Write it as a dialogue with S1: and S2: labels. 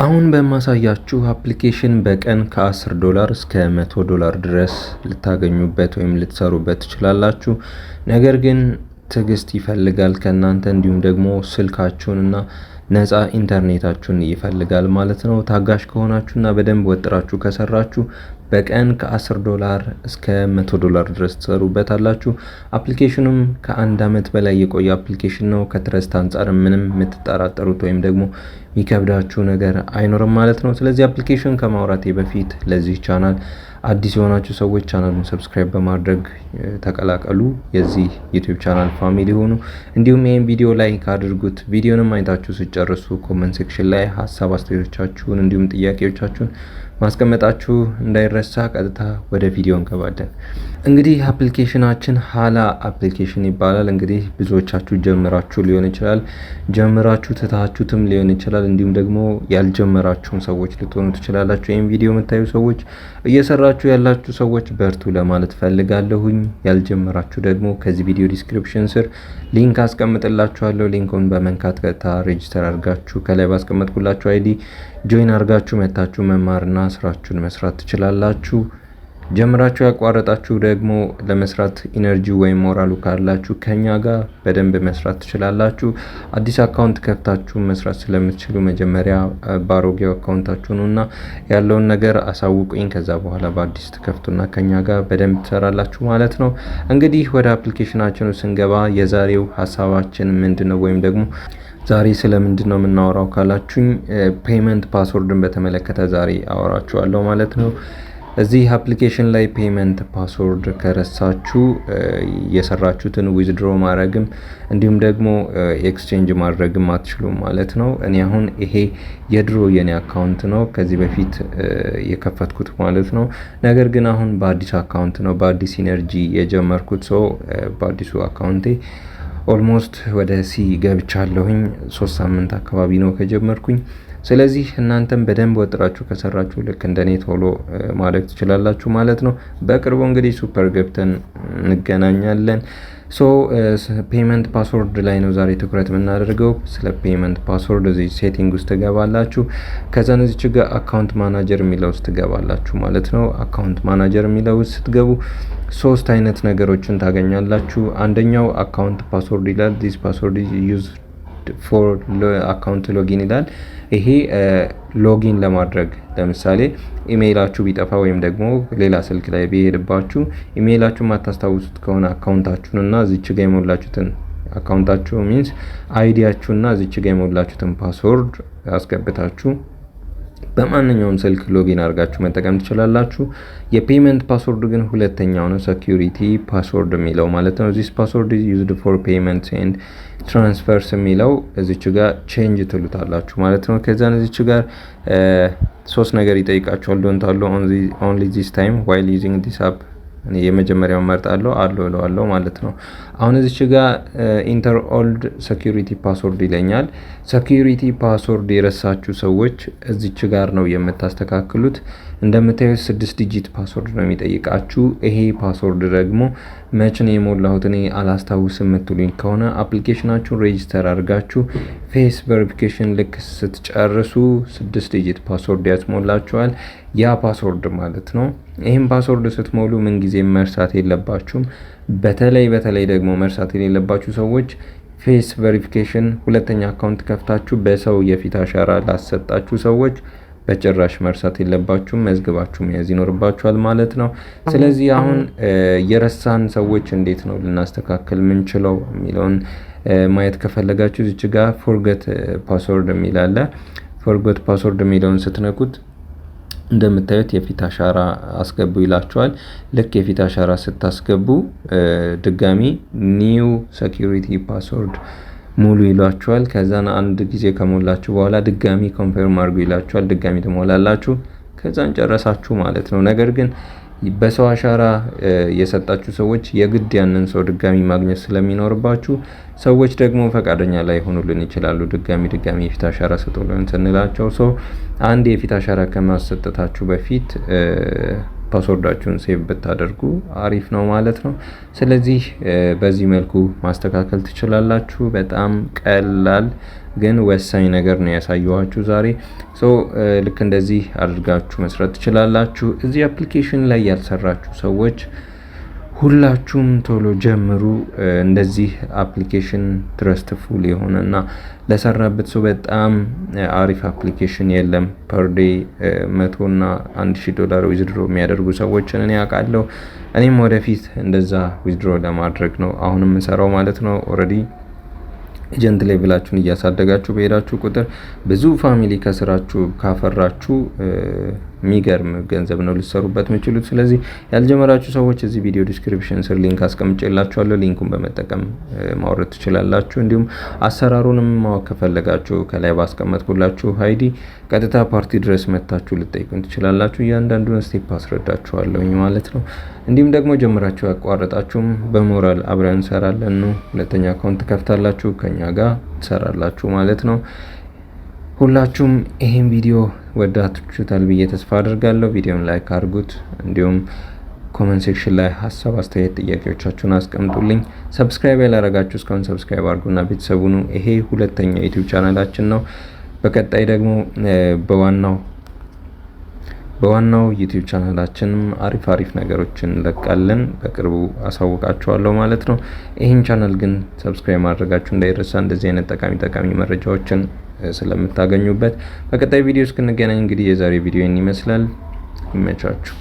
S1: አሁን በማሳያችሁ አፕሊኬሽን በቀን ከ10 ዶላር እስከ $100 ድረስ ልታገኙበት ወይም ልትሰሩበት ትችላላችሁ። ነገር ግን ትዕግስት ይፈልጋል ከእናንተ እንዲሁም ደግሞ ስልካችሁንና ነፃ ኢንተርኔታችሁን ይፈልጋል ማለት ነው። ታጋሽ ከሆናችሁና በደንብ ወጥራችሁ ከሰራችሁ በቀን ከ10 ዶላር እስከ $100 ድረስ ትሰሩበታላችሁ። አፕሊኬሽኑም ከአንድ ዓመት በላይ የቆየ አፕሊኬሽን ነው። ከትረስት አንጻር ምንም የምትጠራጠሩት ወይም ደግሞ የሚከብዳችሁ ነገር አይኖርም ማለት ነው። ስለዚህ አፕሊኬሽን ከማውራቴ በፊት ለዚህ ቻናል አዲስ የሆናችሁ ሰዎች ቻናሉን ሰብስክራይብ በማድረግ ተቀላቀሉ፣ የዚህ ዩቲዩብ ቻናል ፋሚሊ ሆኑ። እንዲሁም ይህን ቪዲዮ ላይክ አድርጉት። ቪዲዮንም አይታችሁ ስጨርሱ ኮመንት ሴክሽን ላይ ሀሳብ አስተያየቶቻችሁን እንዲሁም ጥያቄዎቻችሁን ማስቀመጣችሁ እንዳይረሳ። ቀጥታ ወደ ቪዲዮ እንገባለን። እንግዲህ አፕሊኬሽናችን ሀላ አፕሊኬሽን ይባላል። እንግዲህ ብዙዎቻችሁ ጀምራችሁ ሊሆን ይችላል፣ ጀምራችሁ ትታችሁትም ሊሆን ይችላል። እንዲሁም ደግሞ ያልጀመራችሁም ሰዎች ልትሆኑ ትችላላችሁ። ይህም ቪዲዮ የምታዩ ሰዎች፣ እየሰራችሁ ያላችሁ ሰዎች በርቱ ለማለት ፈልጋለሁኝ። ያልጀመራችሁ ደግሞ ከዚህ ቪዲዮ ዲስክሪፕሽን ስር ሊንክ አስቀምጥላችኋለሁ። ሊንኩን በመንካት ቀጥታ ሬጅስተር አድርጋችሁ ከላይ ባስቀመጥኩላችሁ አይዲ ጆይን አድርጋችሁ መታችሁ መማርና ስራችሁን መስራት ትችላላችሁ። ጀምራችሁ ያቋረጣችሁ ደግሞ ለመስራት ኢነርጂ ወይም ሞራሉ ካላችሁ ከኛ ጋር በደንብ መስራት ትችላላችሁ። አዲስ አካውንት ከፍታችሁ መስራት ስለምትችሉ መጀመሪያ ባሮጌው አካውንታችሁ ነውና ያለውን ነገር አሳውቁኝ። ከዛ በኋላ በአዲስ ተከፍቱና ከኛ ጋር በደንብ ትሰራላችሁ ማለት ነው። እንግዲህ ወደ አፕሊኬሽናችን ስንገባ የዛሬው ሀሳባችን ምንድነው ወይም ደግሞ ዛሬ ስለምንድን ነው የምናወራው ካላችሁኝ ፔመንት ፓስወርድን በተመለከተ ዛሬ አወራችኋለሁ ማለት ነው። እዚህ አፕሊኬሽን ላይ ፔመንት ፓስወርድ ከረሳችሁ የሰራችሁትን ዊዝድሮ ማድረግም እንዲሁም ደግሞ ኤክስቼንጅ ማድረግም አትችሉም ማለት ነው። እኔ አሁን ይሄ የድሮ የኔ አካውንት ነው ከዚህ በፊት የከፈትኩት ማለት ነው። ነገር ግን አሁን በአዲስ አካውንት ነው በአዲስ ኢነርጂ የጀመርኩት ሰው በአዲሱ አካውንቴ ኦልሞስት ወደ ሲ ገብቻለሁኝ። 3 ሳምንት አካባቢ ነው ከጀመርኩኝ። ስለዚህ እናንተም በደንብ ወጥራችሁ ከሰራችሁ ልክ እንደኔ ቶሎ ማድረግ ትችላላችሁ ማለት ነው። በቅርቡ እንግዲህ ሱፐር ገብተን እንገናኛለን። ፔመንት ፓስወርድ ላይ ነው ዛሬ ትኩረት የምናደርገው። ስለ ፔመንት ፓስወርድ እዚህ ሴቲንግ ውስጥ ትገባላችሁ። ከዛ እዚህ ጋር አካውንት ማናጀር የሚለው ውስጥ ትገባላችሁ ማለት ነው። አካውንት ማናጀር የሚለው ውስጥ ስትገቡ 3 አይነት ነገሮችን ታገኛላችሁ። አንደኛው አካውንት ፓስወርድ ይላል። ዲስ ፓስወርድ ኢዝ ዩዝድ ፎር አካውንት ሎጊን ይላል። ይሄ ሎጊን ለማድረግ ለምሳሌ ኢሜይላችሁ ቢጠፋ ወይም ደግሞ ሌላ ስልክ ላይ ቢሄድባችሁ ኢሜይላችሁ ማታስታውሱት ከሆነ አካውንታችሁን እና እዚች ጋር የሞላችሁትን አካውንታችሁ ሚንስ አይዲያችሁና እዚች ጋር የሞላችሁትን ፓስወርድ አስገብታችሁ በማንኛውም ስልክ ሎጊን አድርጋችሁ መጠቀም ትችላላችሁ። የፔመንት ፓስወርድ ግን ሁለተኛው ነው፣ ሴኩሪቲ ፓስወርድ የሚለው ማለት ነው። ዚስ ፓስወርድ ኢዝ ዩዝድ ፎር ፔመንትስ ኤንድ ትራንስፈርስ የሚለው እዚች ጋር ቼንጅ ትሉታላችሁ ማለት ነው። ከዛ እዚች ጋር 3 ነገር ይጠይቃችኋል። ዶንት አሎ ኦንሊ ዚስ ታይም ዋይል ዩዚንግ ዲስ አፕ። እኔ የመጀመሪያውን መርጣለሁ እለዋለሁ ማለት ነው። አሁን እዚች ጋር ኢንተር ኦልድ ሴኩሪቲ ፓስወርድ ይለኛል። ሴኩሪቲ ፓስወርድ የረሳችሁ ሰዎች እዚች ጋር ነው የምታስተካክሉት። እንደምታዩት 6 ዲጂት ፓስወርድ ነው የሚጠይቃችሁ። ይሄ ፓስወርድ ደግሞ መቼ ነው የሞላሁት እኔ አላስታውስም የምትሉኝ ከሆነ አፕሊኬሽናችሁን ሬጂስተር አድርጋችሁ ፌስ ቬሪፊኬሽን ልክ ስትጨርሱ 6 ዲጂት ፓስወርድ ያስሞላችኋል። ያ ፓስወርድ ማለት ነው። ይህም ፓስወርድ ስትሞሉ ምን ጊዜ መርሳት የለባችሁም። በተለይ ደግሞ መርሳት የሌለባችሁ ሰዎች ፌስ ቬሪፊኬሽን ሁለተኛ አካውንት ከፍታችሁ በሰው የፊት አሻራ ላሰጣችሁ ሰዎች በጭራሽ መርሳት የለባችሁም፣ መዝግባችሁ መያዝ ይኖርባችኋል ማለት ነው። ስለዚህ አሁን የረሳን ሰዎች እንዴት ነው ልናስተካክል ምንችለው የሚለውን ማየት ከፈለጋችሁ እዚች ጋር ፎርጌት ፓስወርድ የሚል አለ። ፎርጌት ፓስወርድ የሚለውን ስትነኩት እንደምታዩት የፊት አሻራ አስገቡ ይላችኋል። ልክ የፊት አሻራ ስታስገቡ ድጋሚ ኒው ሴኩሪቲ ፓስወርድ ሙሉ ይሏችኋል። ከዛን አንድ ጊዜ ከሞላችሁ በኋላ ድጋሚ ኮንፈርም አድርጉ ይላችኋል። ድጋሚ ትሞላላችሁ። ከዛን ጨረሳችሁ ማለት ነው። ነገር ግን በሰው አሻራ የሰጣችሁ ሰዎች የግድ ያንን ሰው ድጋሚ ማግኘት ስለሚኖርባችሁ ሰዎች ደግሞ ፈቃደኛ ላይ ሆኑልን ይችላሉ። ድጋሚ የፊት አሻራ ስጡልን ስንላቸው አንድ የፊት አሻራ ከማሰጠታችሁ በፊት ፓስወርዳችሁን ሴቭ ብታደርጉ አሪፍ ነው ማለት ነው። ስለዚህ በዚህ መልኩ ማስተካከል ትችላላችሁ። በጣም ቀላል ግን ወሳኝ ነገር ነው ያሳየኋችሁ ዛሬ። ልክ እንደዚህ አድርጋችሁ መስራት ትችላላችሁ። እዚህ አፕሊኬሽን ላይ ያልሰራችሁ ሰዎች ሁላችሁም ቶሎ ጀምሩ። እንደዚህ አፕሊኬሽን ትረስትፉል የሆነና ለሰራበት ሰው በጣም አሪፍ አፕሊኬሽን የለም። ፐር ዴይ 100 እና $1000 ዊዝድሮ የሚያደርጉ ሰዎችን እኔ አውቃለሁ። እኔም ወደፊት እንደዛ ዊዝድሮ ለማድረግ ነው አሁን የምሰራው ማለት ነው። ኦልሬዲ ኤጀንት ሌቭላችሁን እያሳደጋችሁ በሄዳችሁ ቁጥር ብዙ ፋሚሊ ከስራችሁ ካፈራችሁ የሚገርም ገንዘብ ነው ልትሰሩበት የምትችሉት። ስለዚህ ያልጀመራችሁ ሰዎች እዚህ ቪዲዮ ዲስክሪፕሽን ስር ሊንክ አስቀምጬላችኋለሁ። ሊንኩን በመጠቀም ማውረድ ትችላላችሁ። እንዲሁም አሰራሩንም ማወቅ ከፈለጋችሁ ከላይ ባስቀመጥኩላችሁ አይዲ ቀጥታ ፓርቲ ድረስ መታችሁ ልጠይቁን ትችላላችሁ። እያንዳንዱን ስቴፕ አስረዳችኋለሁኝ ማለት ነው። እንዲሁም ደግሞ ጀምራችሁ ያቋረጣችሁም በሞራል አብረን እንሰራለን ነው። ሁለተኛ አካውንት ከፍታላችሁ ከኛ ጋር ትሰራላችሁ ማለት ነው። ሁላችሁም ይሄን ቪዲዮ ወዳችሁታል ብዬ ተስፋ አድርጋለሁ። ቪዲዮን ላይክ አድርጉት። እንዲሁም ኮሜንት ሴክሽን ላይ ሀሳብ፣ አስተያየት፣ ጥያቄዎቻችሁን አስቀምጡልኝ። ሰብስክራይብ ያላረጋችሁ እስካሁን ሰብስክራይብ አድርጉና ቤተሰቡ ነው። ይሄ ሁለተኛ ዩቲዩብ ቻናላችን ነው። በቀጣይ ደግሞ በዋናው ዩቲዩብ ቻናላችንም አሪፍ ነገሮችን እንለቃለን። በቅርቡ አሳውቃችኋለሁ ማለት ነው። ይህን ቻናል ግን ሰብስክራይብ ማድረጋችሁ እንዳይረሳ፣ እንደዚህ አይነት ጠቃሚ መረጃዎችን ስለምታገኙበት። በቀጣይ ቪዲዮ እስክንገናኝ እንግዲህ የዛሬ ቪዲዮ ይመስላል። ይመቻችሁ።